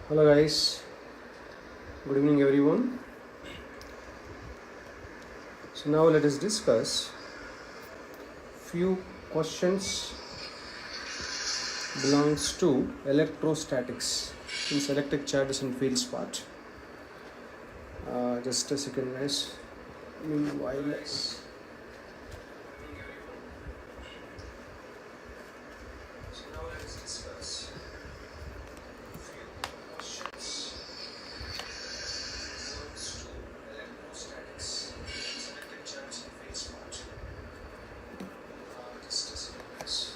Hello guys, good evening everyone. So now let us discuss few questions belongs to electrostatics, means electric charges and fields part. Just a second guys. Meanwhile, so now let us discuss few questions belongs to electrostatics, means electric charges and fields part. Just a second guys.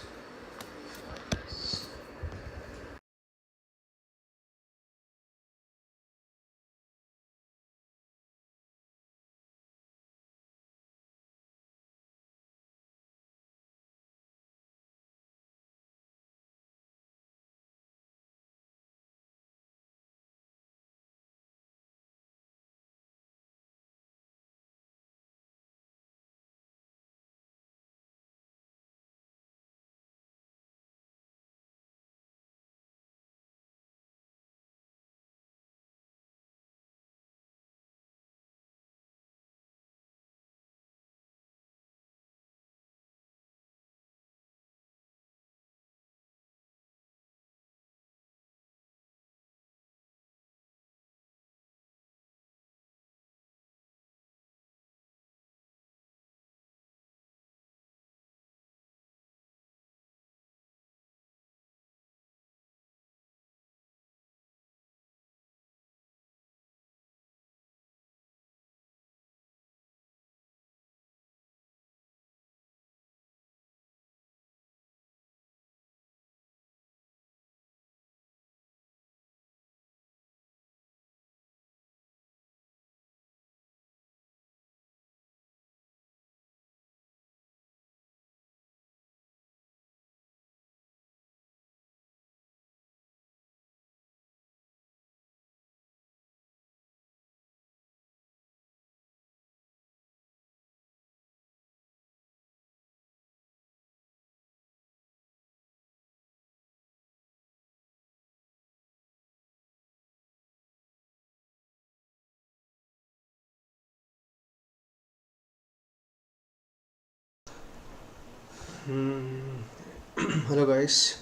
Hello guys,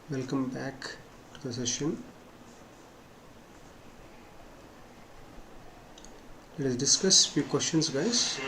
welcome back to the session. Let us discuss few questions guys.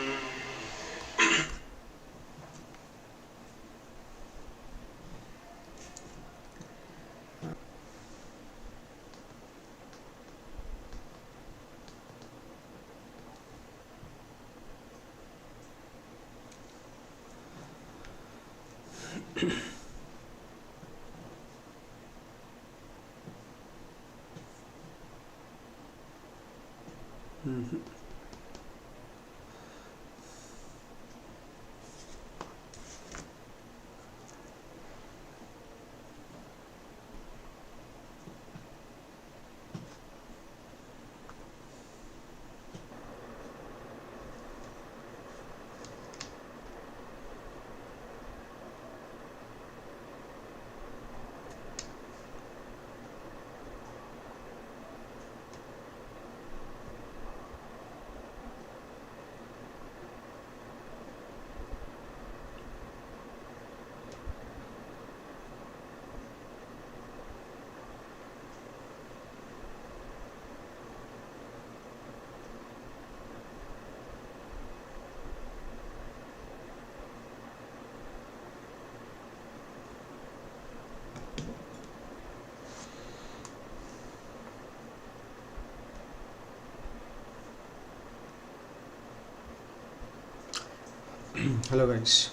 Hello guys.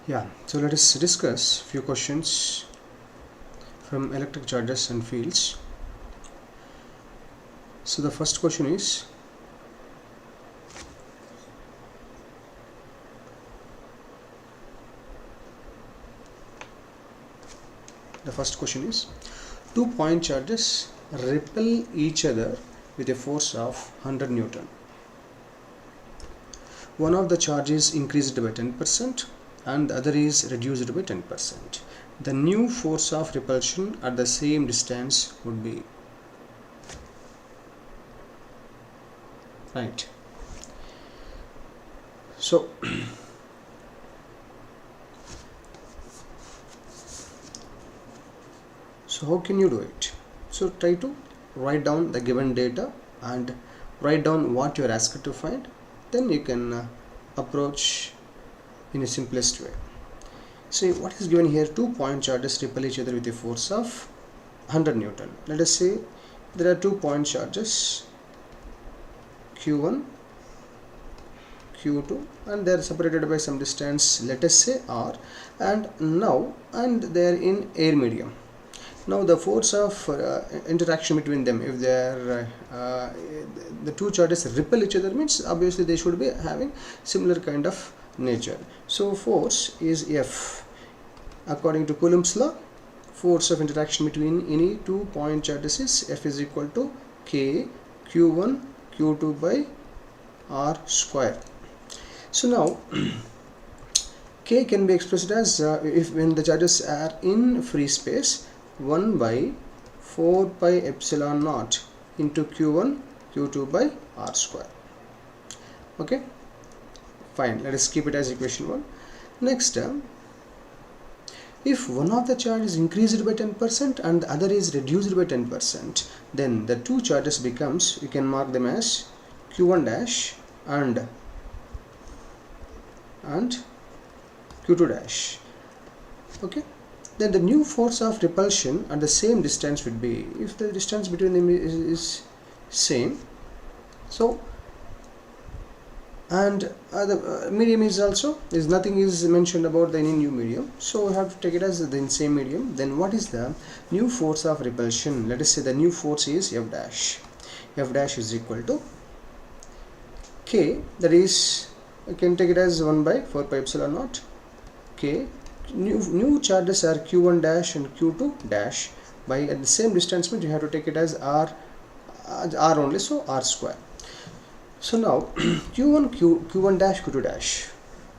Yeah, so let us discuss few questions from electric charges and fields. So the first question is, two point charges repel each other with a force of 100 Newton. One of the charge is increased by 10% and the other is reduced by 10%. The new force of repulsion at the same distance would be, right? So so how can you do it? So try to write down the given data and write down what you are asked to find. Then you can approach in a simplest way. See what is given here: 2 point charges repel each other with a force of 100 Newton. Let us say there are 2 point charges, Q1, Q2, and they are separated by some distance, let us say R, and they are in air medium. Now the force of interaction between them, if they are the 2 charges repel each other, means obviously they should be having similar kind of nature. So force is F. According to Coulomb's law, force of interaction between any 2 point charges is F is equal to K Q1 Q2 by R square. So now K can be expressed as if when the charges are in free space, 1 by 4 pi epsilon naught into Q1 Q2 by R square. Okay, fine, let us keep it as equation 1. Next, if one of the charge is increased by 10% and the other is reduced by 10%, then the 2 charges becomes, you can mark them as Q1 dash and Q2 dash. Okay, then the new force of repulsion at the same distance would be, if the distance between them is same, so and the medium is also, is nothing is mentioned about any new medium, so we have to take it as the same medium. Then what is the new force of repulsion? Let us say the new force is F dash. F dash is equal to K, that is, I can take it as 1 by 4 pi epsilon naught K. New charges are Q1 dash and Q2 dash. By at the same distance means you have to take it as R only, so R square. So now Q1 dash Q2 dash,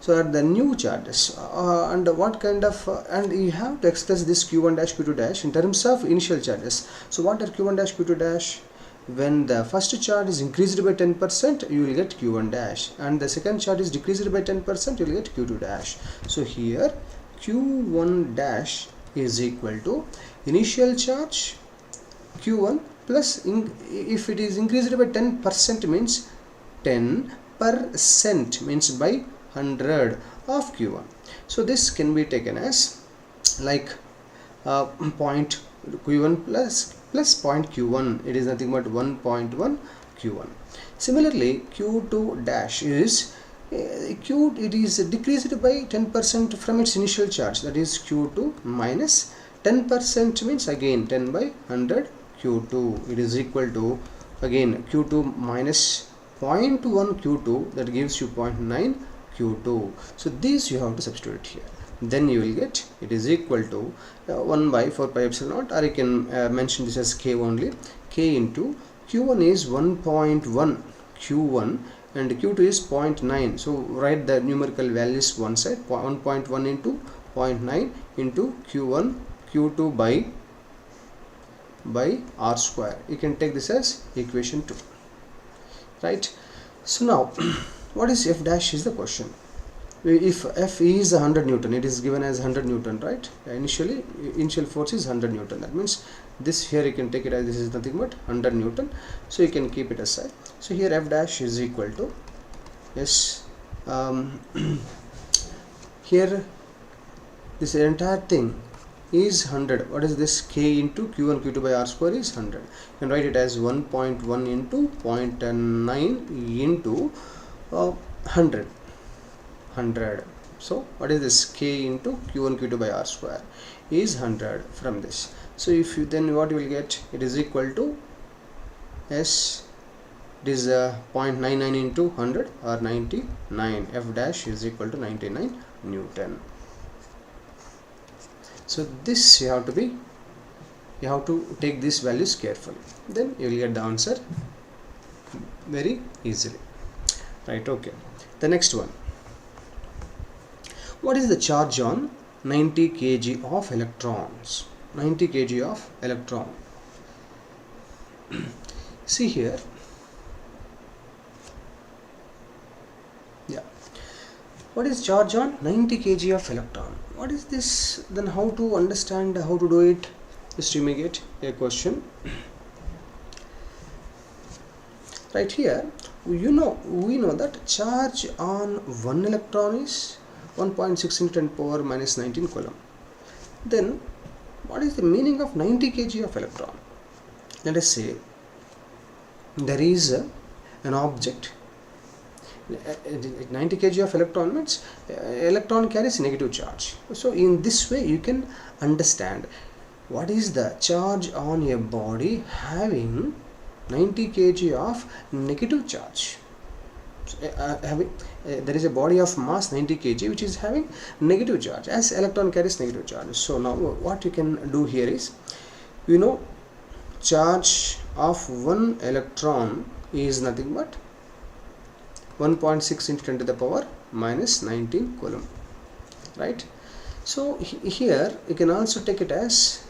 so at the new charges and what kind of and you have to express this Q1 dash Q2 dash in terms of initial charges. So what are Q1 dash Q2 dash? When the first charge is increased by 10%, you will get Q1 dash, and the second charge is decreased by 10%, you will get Q2 dash. So here Q1 dash is equal to initial charge Q1 plus if it is increased by 10% means 10% means by 100 of Q1. So this can be taken as like point Q1 plus point Q1, it is nothing but 1.1 Q1. Similarly, Q2 dash is it is decreased by 10% from its initial charge, that is Q2 minus 10% means again 10 by 100 Q2. It is equal to again Q2 minus 0.1 Q2, that gives you 0.9 Q2. So these you have to substitute here. Then you will get it is equal to 1 by 4 pi epsilon naught, or you can mention this as K only. K into Q1 is 1.1 Q1 and Q2 is 0.9. So write the numerical values one side, 1.1 into 0.9 into Q1 Q2 by R square. You can take this as equation 2. Right. So now what is F dash is the question. If F is 100 Newton, it is given as 100 Newton, right? Initial force is 100 Newton. That means this here you can take it as this is nothing but 100 Newton. So you can keep it aside. So here F dash is equal to, yes, here this entire thing is 100. What is this? K into Q1 Q2 by R square is 100. You can write it as 1.1 into 0.9 into 100. So what is this? K into Q1 Q2 by R square is 100 from this. So if you then what you will get, it is equal to S, it is 0.99 into 100 or 99. F dash is equal to 99 Newton. So this you have to take these values carefully, then you will get the answer very easily, right? Okay, the next one, What is the charge on 90 kg of electrons? 90 kg of electron. See here. Yeah. What is charge on 90 kg of electron? What is this? Then how to understand, how to do it? Just to make it a question. Right here, we know that charge on one electron is 1.6 into 10 power minus 19 coulomb. Then what is the meaning of 90 kg of electron? Let us say there is an object. 90 kg of electron means electron carries negative charge. So in this way you can understand what is the charge on a body having 90 kg of negative charge. So, there is a body of mass 90 kg which is having negative charge, as electron carries negative charge. So now what you can do here is, charge of one electron is nothing but 1.6 into 10 to the power minus 19 coulomb, right? So here you can also take it as,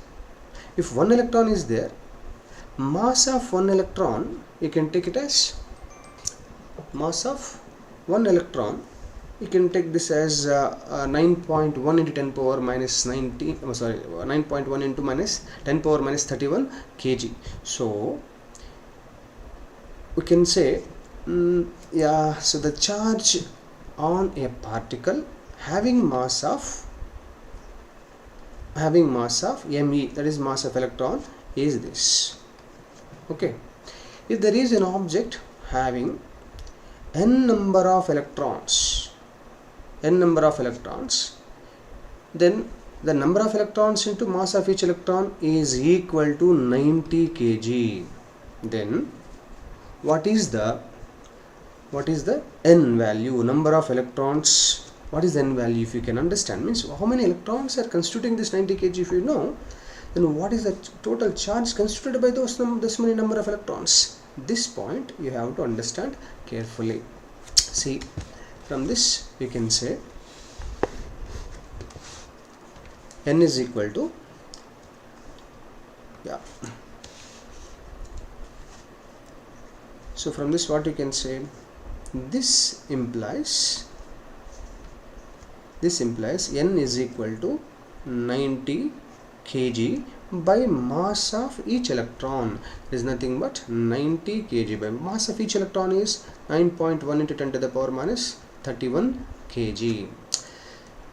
if one electron is there, mass of one electron, you can take it as mass of one electron, you can take this as 9.1 into 10 power minus 9.1 into minus 10 power minus 31 kg. So we can say, so the charge on a particle having mass of me, that is mass of electron, is this. Okay, if there is an object having n number of electrons, then the number of electrons into mass of each electron is equal to 90 kg. Then what is the n value, number of electrons? What is the n value? If you can understand, means how many electrons are constituting this 90 kg, if you know, then what is the total charge constituted by this many number of electrons? This point you have to understand carefully. See, from this you can say n is equal to, so from this what you can say, this implies n is equal to 90 kg by mass of each electron is nothing but 90 kg by mass of each electron is 9.1 into 10 to the power minus 31 kg.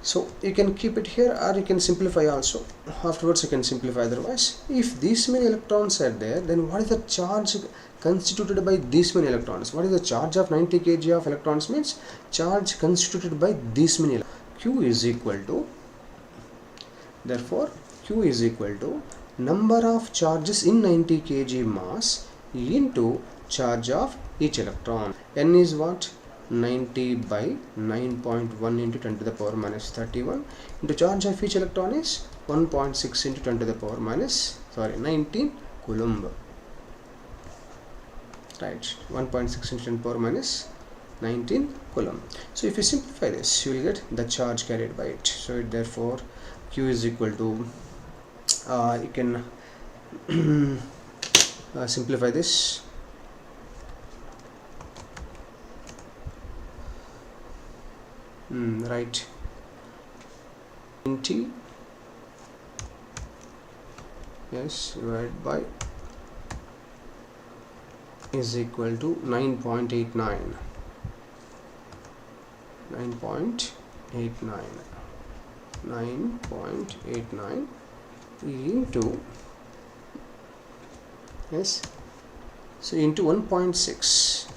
So you can keep it here, or you can simplify also. Afterwards you can simplify otherwise. If these many electrons are there, then what is the charge constituted by these many electrons? What is the charge of 90 kg of electrons? Means charge constituted by these many electrons. Q is equal to, therefore Q is equal to number of charges in 90 kg mass into charge of each electron. N is what? 90 by 9.1 into 10 to the power minus 31 into charge of each electron is 1.6 into 10 to the power minus 19 coulomb, right? 1.6 into 10 to the power minus 19 coulomb. So if you simplify this, you will get the charge carried by it. So therefore Q is equal to, you can simplify this. Right, 20, yes, divided by is equal to 9.89 into, yes, so into 1.6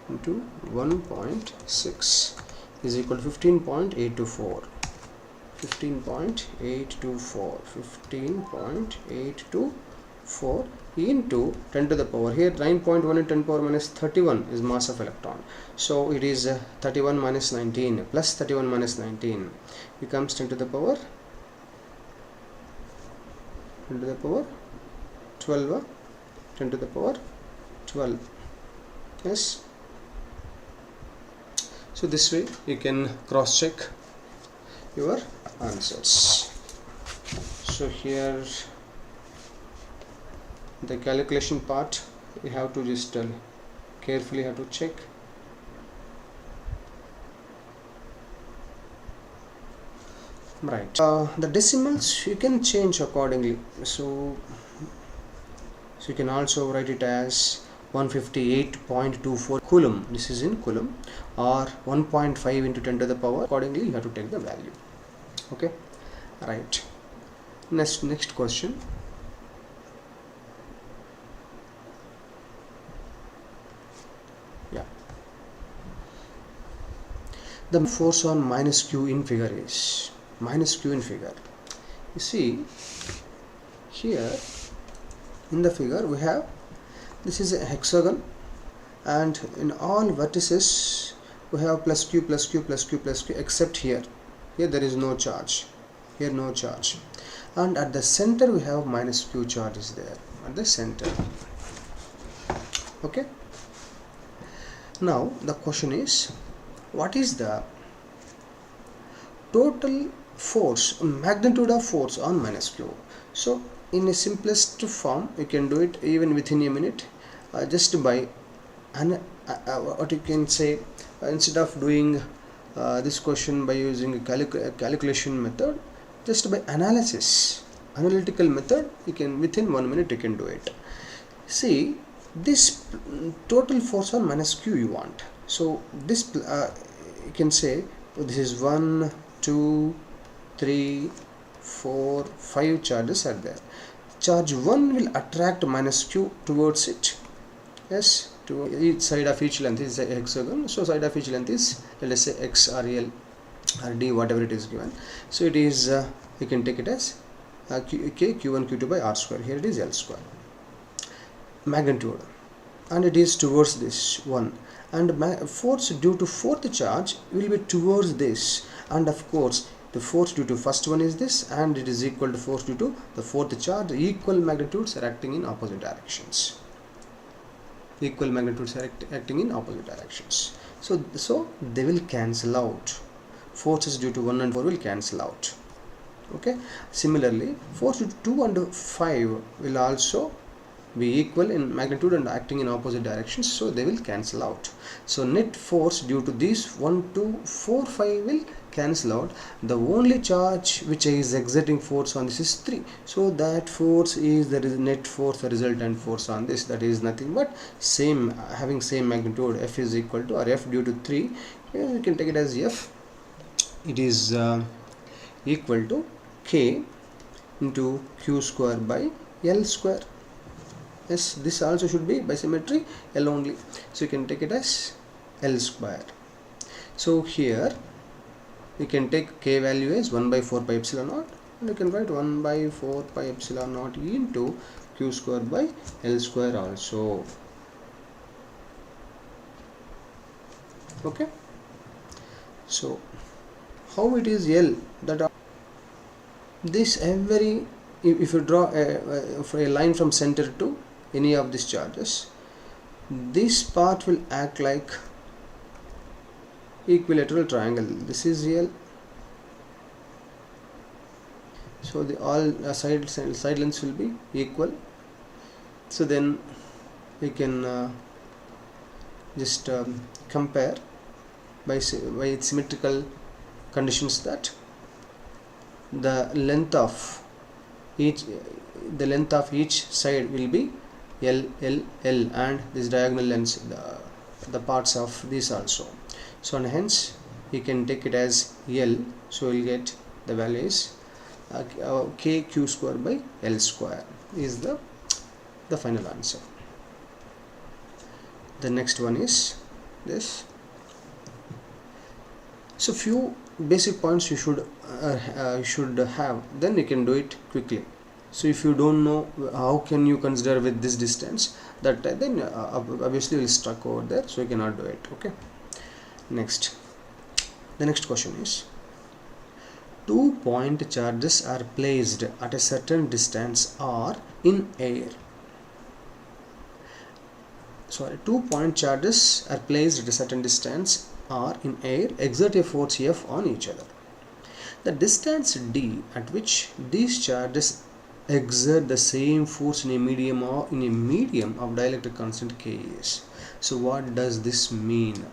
into 1.6 is equal to 15.824 into 10 to the power, here 9.1 and 10 power minus 31 is mass of electron, so it is 31 minus 19 plus 31 minus 19 becomes 10 to the power 12, 10 to the power 12, yes. So this way you can cross check your answers. So here the calculation part you have to just carefully have to check. Right, the decimals you can change accordingly, so you can also write it as 158.24 coulomb, this is in coulomb, or 1.5 into 10 to the power. Accordingly you have to take the value. Okay, right. Next question. Yeah, the force on minus q in figure is minus q in figure. You see here in the figure we have, this is a hexagon, and in all vertices we have plus q plus q plus q plus q, except here there is no charge, here no charge, and at the center we have minus q charge is there at the center. Okay, now the question is, what is the total force, magnitude of force on minus q? So in a simplest form you can do it even within a minute, just by what you can say, instead of doing this question by using a calculation method, just by analytical method, you can within 1 minute you can do it. See, this total force on minus q you want, so this you can say this is 1 2 3 4 5 charges are there. Charge 1 will attract minus q towards it, yes, to each side of each length is a hexagon, so side of each length is, let us say, x or l or d, whatever it is given. So it is you can take it as q1 q2 by r square, here it is l square magnitude, and it is towards this one, and force due to fourth charge will be towards this, and of course the force due to first one is this, and it is equal to force due to the fourth charge. Equal magnitudes are acting in opposite directions. Equal magnitudes are acting in opposite directions. So they will cancel out. Forces due to 1 and 4 will cancel out. Okay. Similarly, force due to 2 and 5 will also be equal in magnitude and acting in opposite directions, so they will cancel out. So net force due to these 1 2 4 5 will cancel out. The only charge which is exerting force on this is 3, so that force is the net force, the resultant force on this, that is nothing but same, having same magnitude. F is equal to, or F due to 3, you can take it as F, it is equal to K into Q square by L square. Yes, this also should be by symmetry L only, so you can take it as L square. So here you can take K value as 1 by 4 pi epsilon naught, and you can write 1 by 4 pi epsilon naught into Q square by L square also. Okay, so how it is L, that this every, if you draw a line from center to any of these charges, this part will act like equilateral triangle. This is L, so the all side lengths will be equal. So then we can just compare by symmetrical conditions that the length of each side will be L, L, L, and this diagonal lengths, the parts of this also. So and hence you can take it as L, so we'll get the value is K Q square by L square is the final answer. The next one is this. So few basic points you should have, then you can do it quickly. So if you don't know how can you consider with this distance, that then obviously you will stuck over there, so you cannot do it. Okay. Next, the next question is, 2 point charges are placed at a certain distance or in air. Sorry, 2 point charges are placed at a certain distance R in air exert a force F on each other. The distance d at which these charges exert the same force in a medium or in a medium of dielectric constant K is. So what does this mean?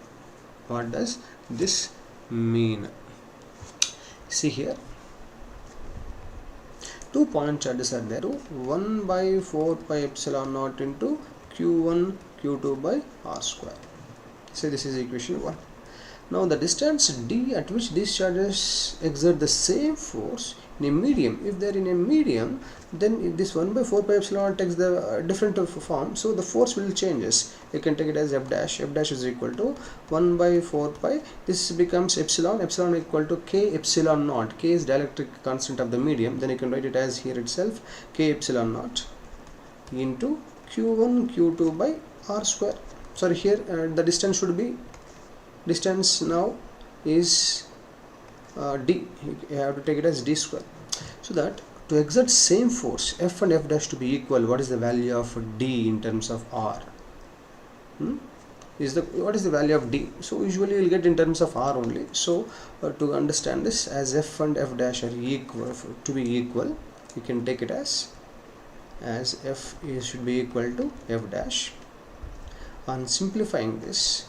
What does this mean? See here, 2 point charges are there. 1 by 4 pi epsilon naught into q1 q2 by r square. So this is equation 1. Now the distance d at which these charges exert the same force in a medium, if they are in a medium, then if this 1 by 4 pi epsilon takes the different form, so the force will changes. You can take it as f dash is equal to 1 by 4 pi, this becomes epsilon equal to k epsilon naught. K is dielectric constant of the medium, then you can write it as here itself, k epsilon naught into q1 q2 by r square. Sorry, here the distance should be, distance now is d, you have to take it as d square. So that to exert same force, f and f dash to be equal, what is the value of d in terms of r? What is the value of d? So usually you will get in terms of r only. So to understand this, as f and f dash are equal, to be equal, you can take it as f should be equal to f dash. On simplifying this,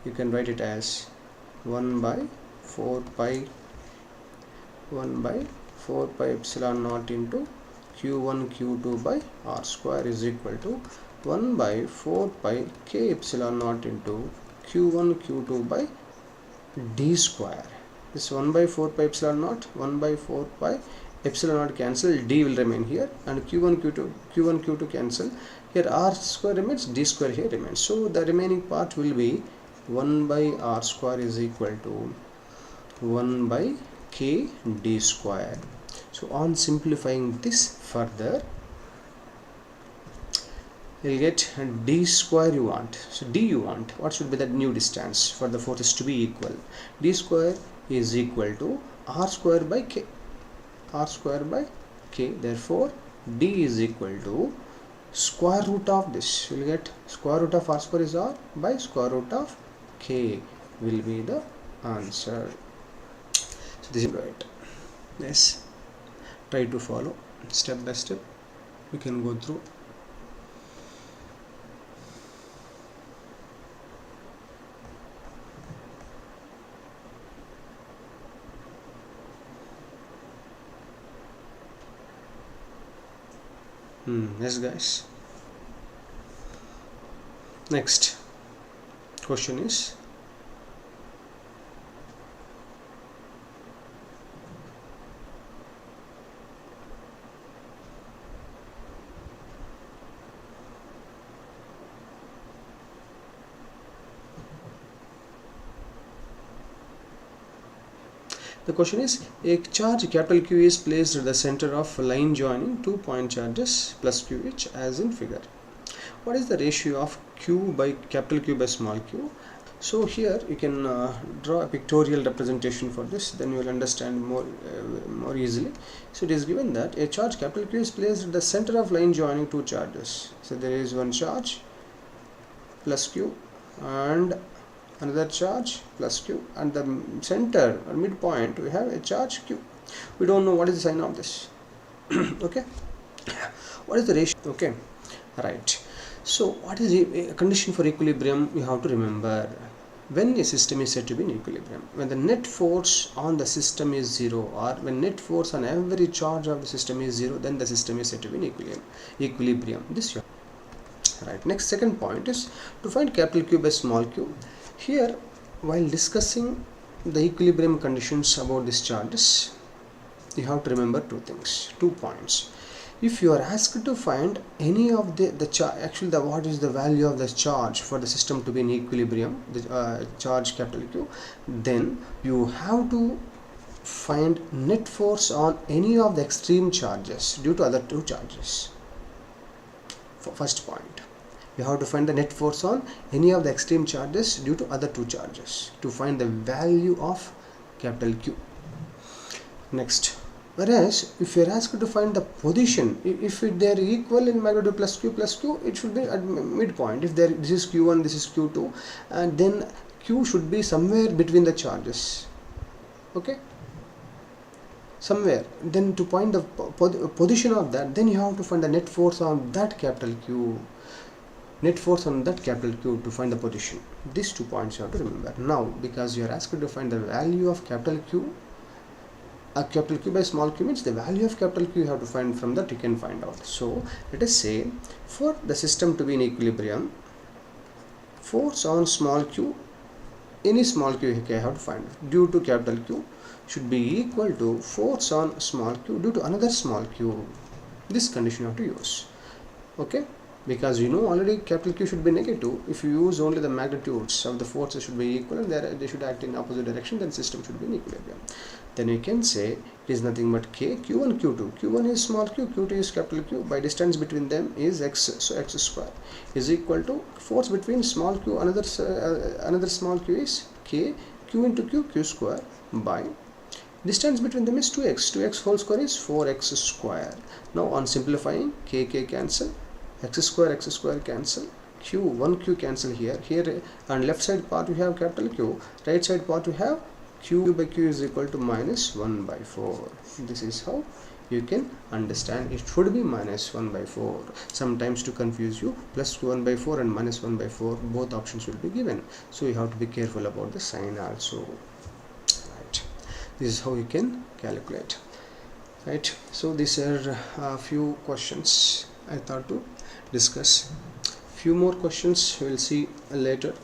you can write it as 1 by 4 pi epsilon naught into q1 q2 by r square is equal to 1 by 4 pi k epsilon naught into q1 q2 by d square. This 1 by 4 pi epsilon naught, 1 by 4 pi epsilon naught cancel, d will remain here, and q1 q2 cancel. Here r square remains, d square here remains. So the remaining part will be 1 by r square is equal to 1 by k d square. So on simplifying this further, you'll get d square you want. So d you want, what should be the new distance for the forces to be equal? D square is equal to r square by k. Therefore d is equal to square root of this. You will get square root of r square is r by square root of k will be the answer. So this is right. Yes, try to follow step by step. We can go through. Yes guys, next question is, the question is, a charge capital Q is placed at the center of line joining 2 point charges plus Q each as in figure. What is the ratio of Q by capital Q by small q? So here you can draw a pictorial representation for this, then you will understand more easily. So it is given that a charge capital Q is placed at the center of line joining 2 charges. So there is one charge plus Q and another charge plus Q, and the center or midpoint we have a charge Q. We don't know what is the sign of this. Okay, what is the ratio? Okay, right. So what is a condition for equilibrium? You have to remember, when a system is said to be in equilibrium, when the net force on the system is 0, or when net force on every charge of the system is 0, then the system is said to be in equilibrium. This you have. Right. Next, second point is to find capital Q by small q. Here, while discussing the equilibrium conditions about these charges, you have to remember 2 points. If you are asked to find any of the charge, actually what is the value of the charge for the system to be in equilibrium, the charge capital Q, then you have to find net force on any of the extreme charges due to other 2 charges. For first point, you have to find the net force on any of the extreme charges due to other 2 charges to find the value of capital Q. Next, whereas if you are asked to find the position, if they are equal in magnitude plus Q, it should be at midpoint. If this is Q1, this is Q2, and then Q should be somewhere between the charges. Okay, somewhere. Then to find the position of that, then you have to find the net force on that capital Q. Net force on that capital Q to find the position. These 2 points you have to remember. Now, because you are asked to find the value of capital Q, a capital Q by small q means the value of capital Q you have to find from that, you can find out. So let us say, for the system to be in equilibrium, force on small q, any small q you have to find due to capital Q should be equal to force on small q due to another small q. This condition you have to use. Okay, because you know already capital Q should be negative. If you use only the magnitudes of the forces should be equal and they should act in opposite direction, then system should be in equilibrium. Then you can say it is nothing but K, Q1, Q2. Q1 is small q, Q2 is capital Q. By distance between them is x, so x square is equal to force between small q, another small q is K, Q into Q, Q square, by distance between them is 2x. 2x whole square is 4x square. Now on simplifying, K cancel, x square cancel, q, 1q cancel here, and left side part we have capital Q, right side part we have q by q is equal to minus 1 by 4. This is how you can understand. It should be minus 1 by 4. Sometimes to confuse you, plus 1 by 4 and minus 1 by 4, both options will be given. So you have to be careful about the sign also. Right. This is how you can calculate. Right. So these are a few questions I thought to discuss. Few more questions we will see later.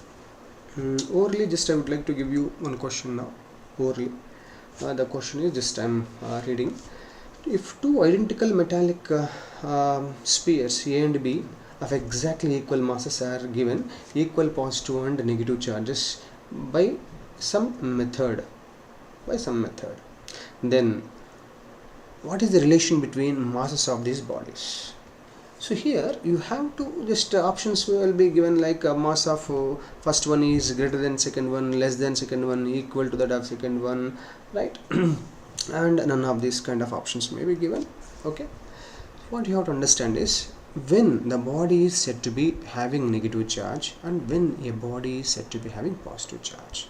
Orally, just I would like to give you one question now. Orally, the question is just I am reading. If two identical metallic spheres A and B of exactly equal masses are given equal positive and negative charges by some method, then what is the relation between masses of these bodies? So here you have to just options will be given like a mass of first one is greater than second one, less than second one, equal to that of second one, right? And none of these kind of options may be given. Okay, what you have to understand is when the body is said to be having negative charge and when a body is said to be having positive charge.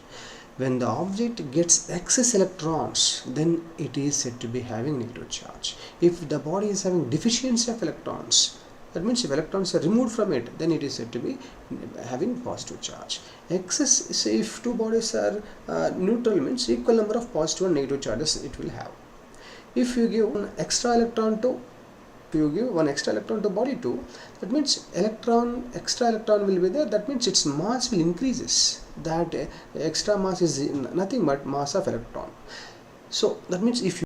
When the object gets excess electrons, then it is said to be having negative charge. If the body is having deficiency of electrons, that means if electrons are removed from it, then it is said to be having positive charge. Excess, say if two bodies are neutral, means equal number of positive and negative charges it will have. If you give one extra electron to body 2, that means extra electron will be there, that means its mass will increases. That extra mass is nothing but mass of electron. So that means if